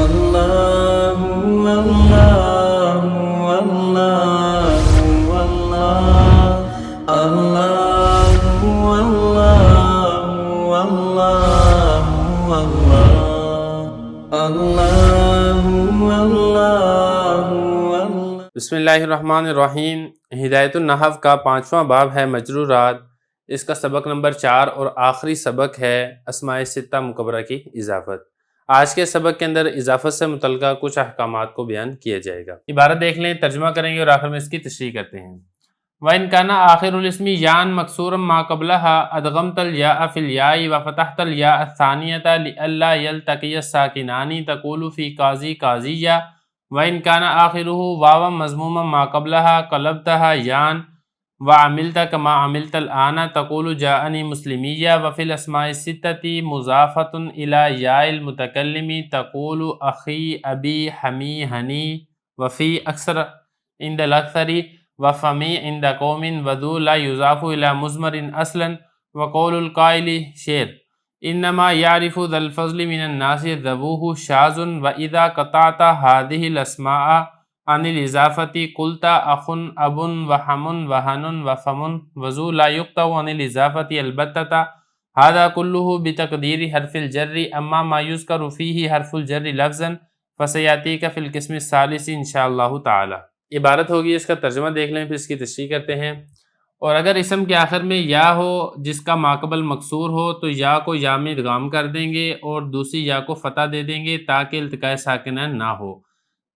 اللہ اللہ اللہ اللہ اللہ اللہ۔ بسم اللہ الرحمن الرحیم۔ ہدایت النحو کا 5واں باب ہے مجرورات۔ اس کا سبق نمبر 4 اور آخری سبق ہے اسماء ستہ مکبرہ کی اضافت۔ آج کے سبق کے اندر اضافت سے متعلقہ کچھ احکامات کو بیان کیا جائے گا۔ عبارت دیکھ لیں، ترجمہ کریں گے اور آخر میں اس کی تشریح کرتے ہیں۔ وَإِنْ كَانَ آخِرُ الْإِسْمِ يَاءً مَكْسُورًا مَا قَبْلَهَا أَدْغَمْتَ الْيَاءَ فِي الْيَاءِ وَفَتَحْتَ الْيَاءَ الثَّانِيَةَ لِئَلَّا يَلْتَقِيَ السَّاكِنَانِ تَقُولُ فِي قَاضِي قَاضِيَّةٌ وَإِنْ كَانَ آخِرُهُ وَاوًا مَضْمُومًا مَا قَبْلَهَا قَلَبْتَهَا يَاءً وَعَمِلْتَ كَمَا عَمِلْتَ الْآنَ تَقُولُ جَاءَنِي مُسْلِمِيَّةٌ وَفِي الْأَسْمَاءِ السِّتَّةِ مُضَافَةٌ إِلَى يَاءِ الْمُتَكَلِّمِ تَقُولُ أَخِي أَبِي حَمِي هَنِي وَفِي أَكْثَرَ عِنْدَ الْأَكْثَرِ وَفَمِي عِنْدَ قَوْمٍ وَذُو لَا يُضَافُ إِلَى مُضْمَرٍ أَصْلًا وَقَوْلُ الْقَائِلِ شعر إِنَّمَا يَعْرِفُ ذَا الْفَضْلِ مِنَ النَّاسِ ذَوُوهُ شَاذٌ وَإِذَا قَطَعْتَ هَذِهِ الْأَسْمَاءَ عَنِ الْإِضَافَةِ قُلْتَ أَخٌ أَبٌ وَحَمٌ وَهَنٌ وَفَمٌ وَذُو لَا يُقْطَعُ عَنِ الْإِضَافَةِ الْبَتَّةَ هذا كله بتقدير حرف الجر اما ما يذكر فيه حرف الجر لفظا فسياتيك في القسم الثالث ان شاء الله تعالی۔ عبارت ہوگی، اس کا ترجمہ دیکھ لیں پھر اس کی تشریح کرتے ہیں۔ اور اگر اسم کے آخر میں یا ہو جس کا ماقبل مکسور ہو تو یا کو یا میں ادغام کر دیں گے اور دوسری یا کو فتح دے دیں گے تاکہ التقاء ساکنین نہ ہو۔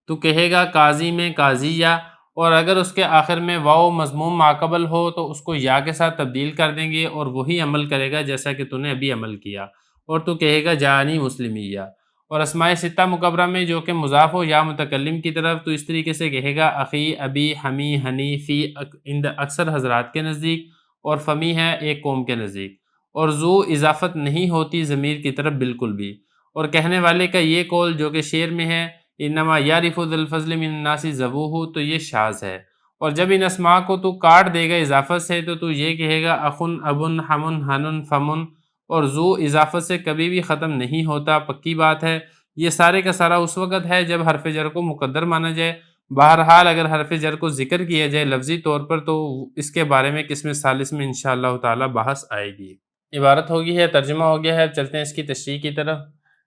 تو کہے گا قاضی میں قاضیہ، اور اگر اس کے آخر میں واو مضموم ماقبل ہو تو اس کو یا کے ساتھ تبدیل کر دیں گے اور وہی عمل کرے گا جیسا کہ تو نے ابھی عمل کیا، اور تو کہے گا جاءنی مسلمیہ۔ اور اسماء ستہ مکبرہ میں جو کہ مضاف ہو یا متکلم کی طرف تو اس طریقے سے کہے گا اخی ابی حمی ہنی فی عند اکثر حضرات کے نزدیک، اور فمی ہے ایک قوم کے نزدیک، اور ذو اضافت نہیں ہوتی ضمیر کی طرف بالکل بھی۔ اور کہنے والے کا یہ قول جو کہ شعر میں ہے انما یعرف ذو الفضل من الناس ذووہ، تو یہ شاذ ہے۔ اور جب ان اسماء کو تو کاٹ دے گا اضافت سے تو یہ کہے گا اخن ابن حمن ہنن فمن، اور ذو اضافت سے کبھی بھی ختم نہیں ہوتا، پکی بات ہے۔ یہ سارے کا سارا اس وقت ہے جب حرف جر کو مقدر مانا جائے۔ بہرحال اگر حرف جر کو ذکر کیا جائے لفظی طور پر تو اس کے بارے میں قسم ثالث میں انشاءاللہ تعالی بحث آئے گی۔ عبارت ہوگی ہے، ترجمہ ہو گیا ہے، اب چلتے ہیں اس کی تشریح کی طرف۔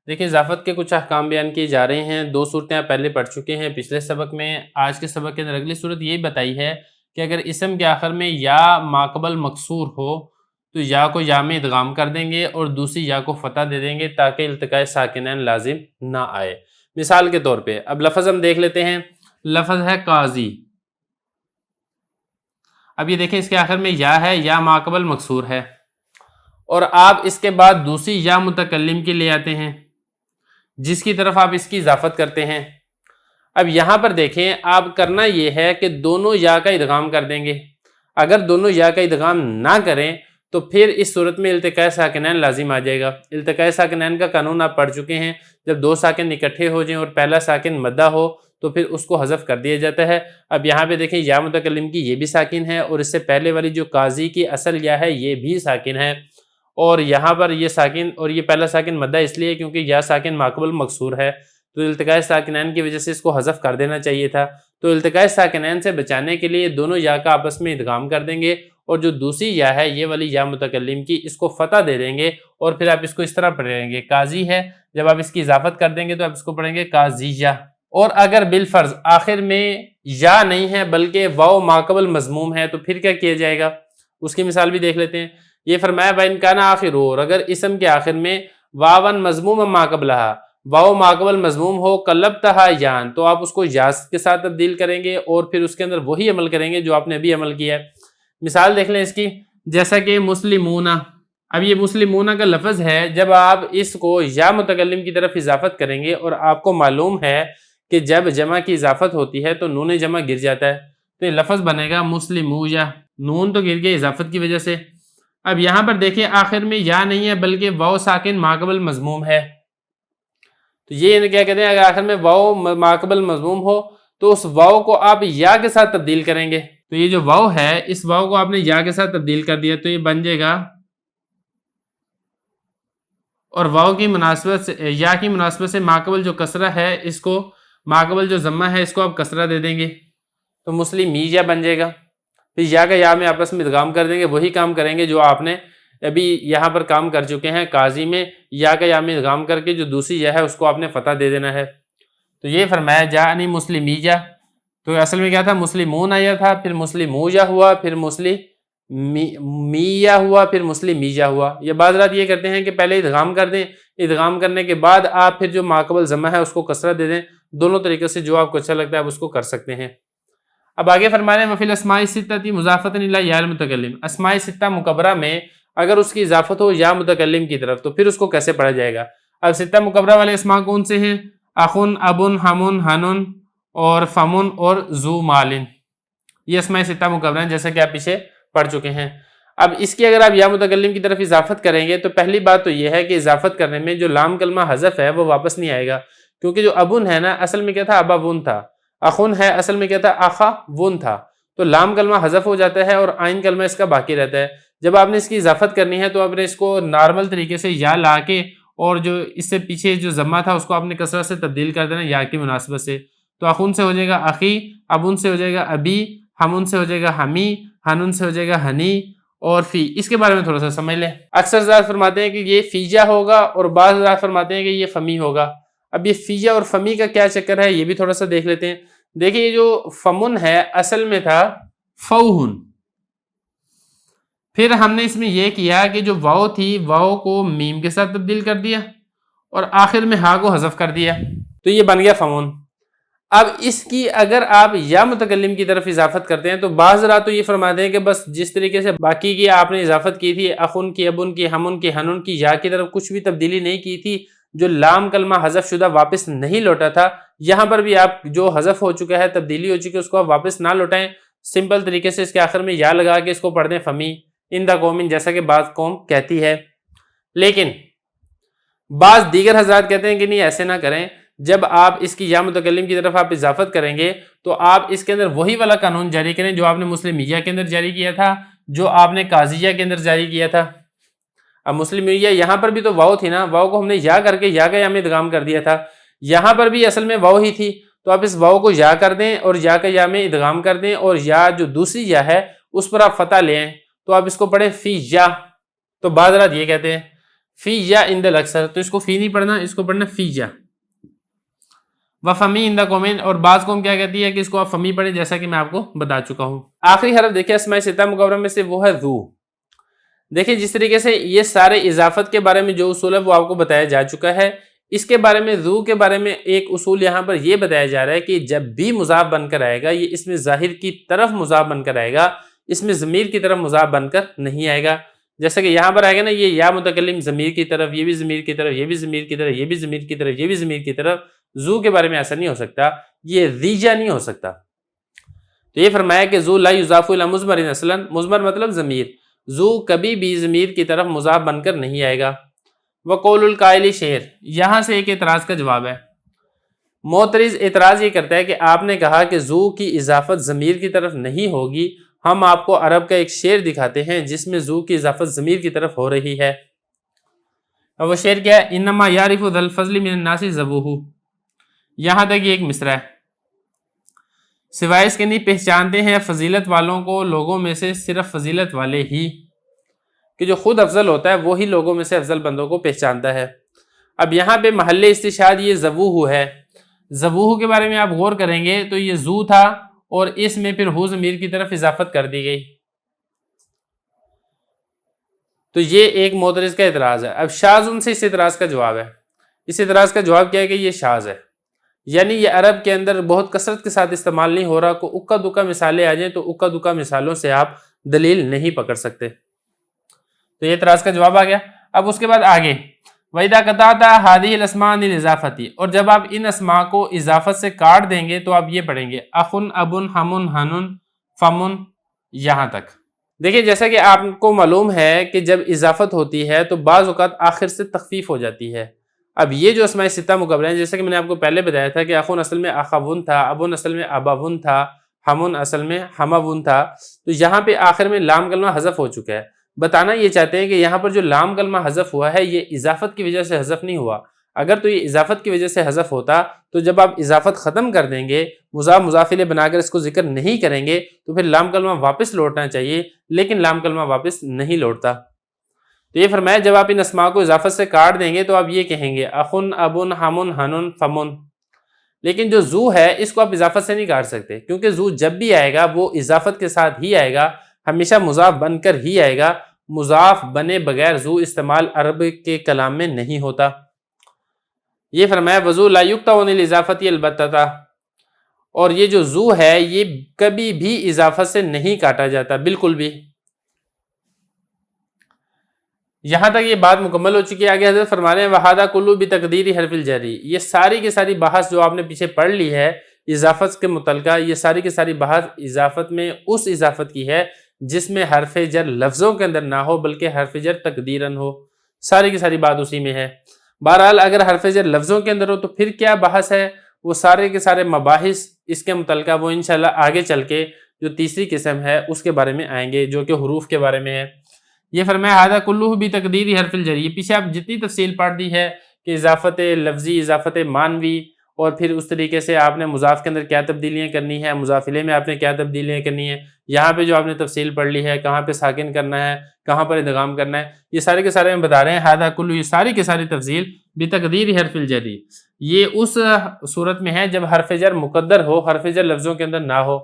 دیکھیں، اضافت کے کچھ احکام بیان کیے جا رہے ہیں۔ 2 صورتیں آپ پہلے پڑھ چکے ہیں پچھلے سبق میں۔ آج کے سبق کے اندر اگلی صورت یہ بتائی ہے کہ اگر اسم کے آخر میں یا ماقبل مکسور ہو تو یا کو یا میں ادغام کر دیں گے اور دوسری یا کو فتح دے دیں گے تاکہ التقاء ساکنین لازم نہ آئے۔ مثال کے طور پہ اب لفظ ہم دیکھ لیتے ہیں۔ لفظ ہے قاضی۔ اب یہ دیکھیں، اس کے آخر میں یا ہے، یا ماقبل مکسور ہے، اور آپ اس کے بعد دوسری یا متکلم کی لے آتے ہیں جس کی طرف آپ اس کی اضافت کرتے ہیں۔ اب یہاں پر دیکھیں، آپ کرنا یہ ہے کہ دونوں یا کا ادغام کر دیں گے۔ اگر دونوں یا کا ادغام نہ کریں تو پھر اس صورت میں التقاء ساکنین لازم آ جائے گا۔ التقاء ساکنین کا قانون آپ پڑھ چکے ہیں، جب 2 ساکن اکٹھے ہو جائیں اور پہلا ساکن مدہ ہو تو پھر اس کو حذف کر دیا جاتا ہے۔ اب یہاں پہ دیکھیں، یا متکلم کی یہ بھی ساکن ہے اور اس سے پہلے والی جو قاضی کی اصل یا ہے یہ بھی ساکن ہے، اور یہاں پر یہ ساکن اور یہ پہلا ساکن مدہ اس لیے کیونکہ یا ساکن ماقبل مکسور ہے، تو التقاء ساکنین کی وجہ سے اس کو حذف کر دینا چاہیے تھا۔ تو التقاء ساکنین سے بچانے کے لیے دونوں یا کا آپس میں ادغام کر دیں گے، اور جو دوسری یا ہے یہ والی یا متکلم کی اس کو فتح دے دیں گے، اور پھر آپ اس کو اس طرح پڑھیں گے، قاضی ہے، جب آپ اس کی اضافت کر دیں گے تو آپ اس کو پڑھیں گے قاضیہ۔ اور اگر بالفرض آخر میں یا نہیں ہے بلکہ واو ماقبل مضموم ہے تو پھر کیا کیا جائے گا، اس کی مثال بھی دیکھ لیتے ہیں۔ یہ فرمایا بَإِنْ كَانَ آخِرُ، اور اگر اسم کے آخر میں واون مضموم ما قبلہا، واو ماقبل مضموم ہو، قلبتہا یان، تو آپ اس کو یا کے ساتھ تبدیل کریں گے اور پھر اس کے اندر وہی عمل کریں گے جو آپ نے ابھی عمل کیا ہے۔ مثال دیکھ لیں اس کی، جیسا کہ مسلمون۔ اب یہ مسلمون کا لفظ ہے، جب آپ اس کو یا متکلم کی طرف اضافت کریں گے اور آپ کو معلوم ہے کہ جب جمع کی اضافت ہوتی ہے تو نون جمع گر جاتا ہے، تو یہ لفظ بنے گا مسلمویہ، نون تو گر گیا اضافت کی وجہ سے۔ اب یہاں پر دیکھیں، آخر میں یا نہیں ہے بلکہ واو ساکن ماقبل مضموم ہے، تو یہ کیا کہتے ہیں، اگر آخر میں واو ماقبل مضموم ہو تو اس واو کو آپ یا کے ساتھ تبدیل کریں گے۔ تو یہ جو واو ہے، اس واو کو آپ نے یا کے ساتھ تبدیل کر دیا تو یہ بن جائے گا، اور واو کی مناسبت سے یا کی مناسبت سے ماقبل جو کسرہ ہے اس کو ماقبل جو ضمہ ہے اس کو آپ کسرہ دے دیں گے تو مسلمیہ بن جائے گا. پھر یا کا یا میں آپس میں ادغام کر دیں گے, وہی کام کریں گے جو آپ نے ابھی یہاں پر کام کر چکے ہیں. قاضی میں یا کا یا میں ادغام کر کے جو دوسری یا ہے اس کو آپ نے فتح دے دینا ہے. تو یہ فرمایا جانی مسلمیہ, تو اصل میں کیا تھا مسلمون آیا تھا, پھر مسلموجہ ہوا, پھر مسلمیہ ہوا, پھر مسلمیہ ہوا. یہ بعض رات یہ کرتے ہیں کہ پہلے ادغام کر دیں, ادغام کرنے کے بعد آپ پھر جو ماقبل ضمہ ہے اس کو کسرہ دے دیں. دونوں طریقے سے جو آپ کو اچھا لگتا ہے آپ اس کو کر سکتے ہیں. اب آگے فرما رہے ہیں وفی الاسماء الستۃ مضافۃ الی یا المتکلم. اسماء ستہ مکبرہ میں اگر اس کی اضافت ہو یا متکلم کی طرف تو پھر اس کو کیسے پڑھا جائے گا؟ اب ستہ مکبرہ والے اسماء کون سے ہیں؟ اخن, ابن, ہمن, ہنن اور فمن اور ذو مالن. یہ اسماء ستہ مکبرہ ہیں جیسے کہ آپ پیچھے پڑھ چکے ہیں. اب اس کی اگر آپ یا متکلم کی طرف اضافت کریں گے تو پہلی بات تو یہ ہے کہ اضافت کرنے میں جو لام کلمہ حذف ہے وہ واپس نہیں آئے گا, کیونکہ جو ابن ہے نا اصل میں کیا تھا ابا ون تھا, اخن ہے اصل میں کیا تھا اخا ون تھا. تو لام کلمہ حذف ہو جاتا ہے اور عین کلمہ اس کا باقی رہتا ہے. جب آپ نے اس کی اضافت کرنی ہے تو آپ نے اس کو نارمل طریقے سے یا لا کے اور جو اس سے پیچھے جو ضمہ تھا اس کو آپ نے کسرہ سے تبدیل کر دینا یا کی مناسبت سے. تو اخن سے ہو جائے گا اخی, ابن سے ہو جائے گا ابی, ہمن سے ہو جائے گا ہمی, ہنن سے ہو جائے گا ہنی اور فی. اس کے بارے میں تھوڑا سا سمجھ لیں. اکثر حضرات فرماتے ہیں کہ یہ فیجا ہوگا اور بعض حضرات فرماتے ہیں کہ یہ فمی ہوگا. اب یہ فیجا اور فمی کا کیا چکر ہے یہ بھی تھوڑا سا دیکھ لیتے ہیں. دیکھیں یہ جو فمن ہے اصل میں تھا فوہن, پھر ہم نے اس میں یہ کیا کہ جو واو تھی واو کو میم کے ساتھ تبدیل کر دیا اور آخر میں ہا کو حذف کر دیا, تو یہ بن گیا فمن. اب اس کی اگر آپ یا متکلم کی طرف اضافت کرتے ہیں تو بعض رات تو یہ فرماتے ہیں کہ بس جس طریقے سے باقی کی آپ نے اضافت کی تھی اخن کی, ابن کی, ہمن کی, ہنن کی, یا کی طرف کچھ بھی تبدیلی نہیں کی تھی, جو لام کلمہ حذف شدہ واپس نہیں لوٹا تھا, یہاں پر بھی آپ جو حذف ہو چکا ہے تبدیلی ہو چکی ہے اس کو آپ واپس نہ لوٹائیں, سمپل طریقے سے اس کے آخر میں یا لگا کے اس کو پڑھ دیں فمی ان دا قومن, جیسا کہ بعض قوم کہتی ہے. لیکن بعض دیگر حضرات کہتے ہیں کہ نہیں ایسے نہ کریں, جب آپ اس کی یا متکلم کی طرف آپ اضافت کریں گے تو آپ اس کے اندر وہی والا قانون جاری کریں جو آپ نے مسلمیہ کے اندر جاری کیا تھا, جو آپ نے قاضیہ کے اندر جاری کیا تھا. اب مسلمیہ یہاں پر بھی تو واو تھی نا, واو کو ہم نے یا کر کے یا کا یا میں ادغام کر دیا تھا, یہاں پر بھی اصل میں واو ہی تھی, تو آپ اس واو کو یا کر دیں اور یا کا یا میں ادغام کر دیں اور یا جو دوسری یا ہے اس پر آپ فتح لیں تو آپ اس کو پڑھیں فی یا. تو بعض رات یہ کہتے ہیں فی یا عند الاکثر, تو اس کو فی نہیں پڑھنا, اس کو پڑھنا فی یا. وفمی عند قومین, اور بعض قوم کیا کہتی ہے کہ اس کو آپ فمی پڑھیں جیسا کہ میں آپ کو بتا چکا ہوں. آخری حرف دیکھیں اسماء ستہ مکبرہ میں سے وہ ہے ذو. دیکھیں جس طریقے سے یہ سارے اضافت کے بارے میں جو اصول ہے وہ آپ کو بتایا جا چکا ہے, اس کے بارے میں ذو کے بارے میں ایک اصول یہاں پر یہ بتایا جا رہا ہے کہ جب بھی مضاف بن کر آئے گا یہ اس میں ظاہر کی طرف مضاف بن کر آئے گا, اس میں ضمیر کی طرف مضاف بن کر نہیں آئے گا. جیسا کہ یہاں پر آئے گا نا یہ یا متکلم ضمیر کی طرف, یہ بھی ضمیر کی طرف, یہ بھی ضمیر کی طرف, یہ بھی ضمیر کی طرف, یہ بھی ضمیر کی طرف. ذو کے بارے میں ایسا نہیں ہو سکتا, یہ ذیجا نہیں ہو سکتا. تو یہ فرمایا کہ ذو لا یضاف الی مضمر اصلا, مضمر مطلب ضمیر, ذو کبھی بھی ضمیر کی طرف مضاف بن کر نہیں آئے گا. وقول القائل شعر, یہاں سے ایک اعتراض کا جواب ہے. معترض اعتراض یہ کرتا ہے کہ آپ نے کہا کہ ذو کی اضافت ضمیر کی طرف نہیں ہوگی, ہم آپ کو عرب کا ایک شعر دکھاتے ہیں جس میں ذو کی اضافت ضمیر کی طرف ہو رہی ہے. اور وہ شعر کیا ہے؟ انما یعرف ذو الفضل من الناس ذبوہ. یہاں تک یہ ایک مصرع ہے, سوائے اس کے نہیں پہچانتے ہیں فضیلت والوں کو لوگوں میں سے صرف فضیلت والے ہی, کہ جو خود افضل ہوتا ہے وہی لوگوں میں سے افضل بندوں کو پہچانتا ہے. اب یہاں پہ محل استشہاد یہ ذبوہ ہے. ذبوہ کے بارے میں آپ غور کریں گے تو یہ ذو تھا اور اس میں پھر ہو ضمیر کی طرف اضافت کر دی گئی. تو یہ ایک معترض کا اعتراض ہے. اب شاذ ان سے اس اعتراض کا جواب ہے. اس اعتراض کا جواب کیا ہے کہ یہ شاذ ہے, یعنی یہ عرب کے اندر بہت کثرت کے ساتھ استعمال نہیں ہو رہا. کو اکا دکا مثالیں آ جائیں تو اکا دکا مثالوں سے آپ دلیل نہیں پکڑ سکتے. تو یہ اعتراض کا جواب آ گیا. اب اس کے بعد آگے وَإِذَا قَطَعْتَ هَذِهِ الْأَسْمَاءَ عَنِ الْإِضَافَةِ, اور جب آپ ان اسماء کو اضافت سے کاٹ دیں گے تو آپ یہ پڑھیں گے اخن, ابن, ہمن, ہنن, فمن, یہاں تک. دیکھیں جیسا کہ آپ کو معلوم ہے کہ جب اضافت ہوتی ہے تو بعض اوقات آخر سے تخفیف ہو جاتی ہے. اب یہ جو اسماء ستہ مکبرہ ہیں جیسا کہ میں نے آپ کو پہلے بتایا تھا کہ اخن اصل میں اخون تھا, ابن اصل میں اباون تھا, ہمن اصل میں ہماون تھا, تو یہاں پہ آخر میں لام کلمہ حذف ہو چکا ہے. بتانا یہ چاہتے ہیں کہ یہاں پر جو لام کلمہ حذف ہوا ہے یہ اضافت کی وجہ سے حذف نہیں ہوا. اگر تو یہ اضافت کی وجہ سے حذف ہوتا تو جب آپ اضافت ختم کر دیں گے، مضاف مضاف الیہ بنا کر اس کو ذکر نہیں کریں گے تو پھر لام کلمہ واپس لوٹنا چاہیے، لیکن لام کلمہ واپس نہیں لوٹتا. تو یہ فرمایا جب آپ ان اسماء کو اضافت سے کاٹ دیں گے تو آپ یہ کہیں گے اخن ابن ہمن ہنن فمن. لیکن جو زو ہے اس کو آپ اضافت سے نہیں کاٹ سکتے، کیونکہ زو جب بھی آئے گا وہ اضافت کے ساتھ ہی آئے گا، ہمیشہ مضاف بن کر ہی آئے گا. مضاف بنے بغیر زو استعمال عرب کے کلام میں نہیں ہوتا. یہ فرمایا وضو لا یقطع عن الاضافۃ البتہ، اور یہ جو زو ہے یہ کبھی بھی اضافت سے نہیں کاٹا جاتا بالکل بھی. یہاں تک یہ بات مکمل ہو چکی ہے. آگے حضرت فرما رہے ہیں وَهَذَا كُلُّ بِتَقْدِيرِ حرف الجر. یہ ساری کی ساری بحث جو آپ نے پیچھے پڑھ لی ہے اضافت کے متعلقہ، یہ ساری کی ساری بحث اضافت میں اس اضافت کی ہے جس میں حرف جر لفظوں کے اندر نہ ہو بلکہ حرف جر تقدیراً ہو. ساری کی ساری بات اسی میں ہے. بہرحال اگر حرف جر لفظوں کے اندر ہو تو پھر کیا بحث ہے، وہ سارے کے سارے مباحث اس کے متعلقہ وہ انشاءاللہ آگے چل کے جو تیسری قسم ہے اس کے بارے میں آئیں گے جو کہ حروف کے بارے میں ہے. یہ فرمایا ھذا کلہ بتقدیر حرف الجر. یہ پیچھے آپ جتنی تفصیل پڑھ دی ہے کہ اضافت لفظی، اضافت معنوی، اور پھر اس طریقے سے آپ نے مضاف کے اندر کیا تبدیلیاں کرنی ہے، مضاف الیہ میں آپ نے کیا تبدیلیاں کرنی ہے، یہاں پہ جو آپ نے تفصیل پڑھ لی ہے کہاں پہ ساکن کرنا ہے، کہاں پر ادغام کرنا ہے، یہ سارے کے سارے ہم بتا رہے ہیں. ھذا کلہ، یہ ساری کے ساری تفصیل بتقدیر حرف الجر، یہ اس صورت میں ہے جب حرف جر مقدر ہو، حرف جر لفظوں کے اندر نہ ہو.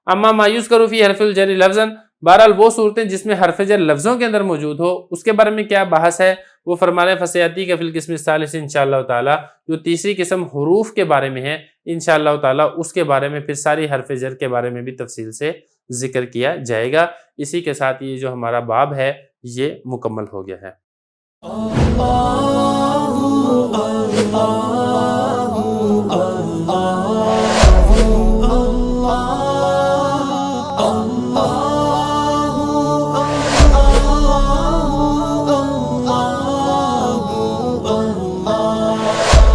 اما ما یذکر فی حرف الجر لفظا، بہرحال وہ صورتیں جس میں حرف جر لفظوں کے اندر موجود ہو اس کے بارے میں کیا بحث ہے، وہ فرما رہے ہیں فسیاتی کا فی القسم الثالث انشاءاللہ تعالی. جو تیسری قسم حروف کے بارے میں ہے انشاءاللہ تعالی اس کے بارے میں پھر ساری حرف جر کے بارے میں بھی تفصیل سے ذکر کیا جائے گا. اسی کے ساتھ یہ جو ہمارا باب ہے یہ مکمل ہو گیا ہے.